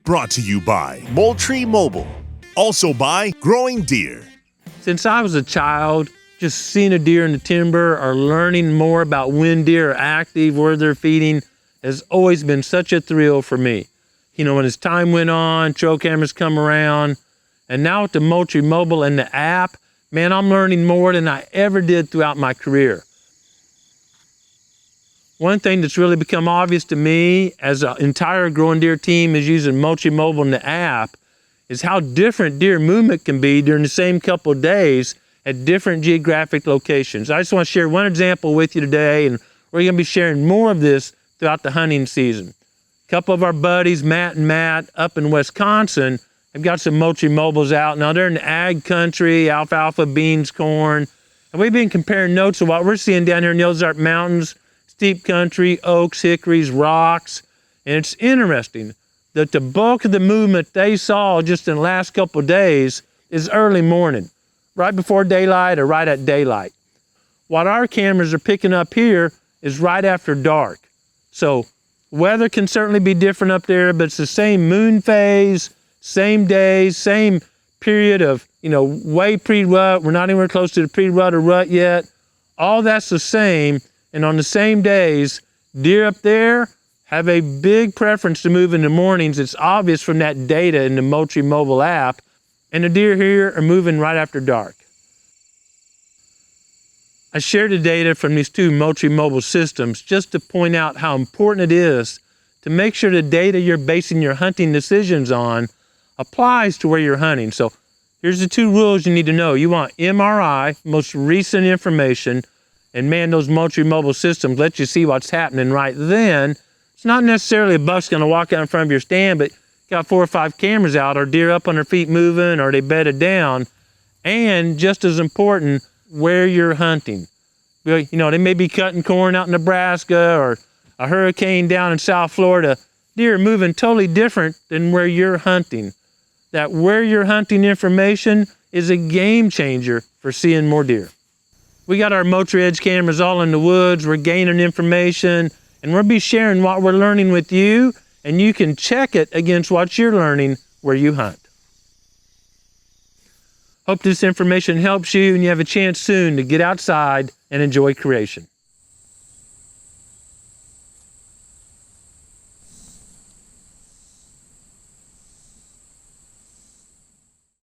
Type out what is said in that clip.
Brought to you by Moultrie Mobile. Also by Growing Deer. Since I was a child, just seeing a deer in the timber or learning more about when deer are active, where they're feeding, has always been such a thrill for me. You know, when as time went on, trail cameras come around, and now with the Moultrie Mobile and the app, man, I'm learning more than I ever did throughout my career. One thing that's really become obvious to me as an entire Growing Deer team is using Moultrie Mobile and the app is how different deer movement can be during the same couple of days at different geographic locations. I just want to share one example with you today, and we're going to be sharing more of this throughout the hunting season. A couple of our buddies, Matt and Matt, up in Wisconsin, have got some Moultrie Mobiles out. Now they're in the ag country, alfalfa, beans, corn, and we've been comparing notes of what we're seeing down here in the Ozark Mountains, steep country, oaks, hickories, rocks, and it's interesting that the bulk of the movement they saw just in the last couple of days is early morning, right before daylight or right at daylight. What our cameras are picking up here is right after dark. So weather can certainly be different up there, but it's the same moon phase, same days, same period of, way pre-rut. We're not anywhere close to the pre-rut or rut yet. All that's the same. And on the same days, deer up there have a big preference to move in the mornings. It's obvious from that data in the Moultrie Mobile app. And the deer here are moving right after dark. I shared the data from these two Moultrie Mobile systems just to point out how important it is to make sure the data you're basing your hunting decisions on applies to where you're hunting. So here's the two rules you need to know. You want MRI, most recent information, and man, those Moultrie Mobile systems let you see what's happening right then. It's not necessarily a buck's going to walk out in front of your stand, but got 4 or 5 cameras out, are deer up on their feet moving, or they bedded down, and just as important, where you're hunting. They may be cutting corn out in Nebraska or a hurricane down in South Florida. Deer are moving totally different than where you're hunting. That where you're hunting information is a game changer for seeing more deer. We got our Moultrie Edge cameras all in the woods. We're gaining information, and we'll be sharing what we're learning with you, and you can check it against what you're learning where you hunt. Hope this information helps you and you have a chance soon to get outside and enjoy creation.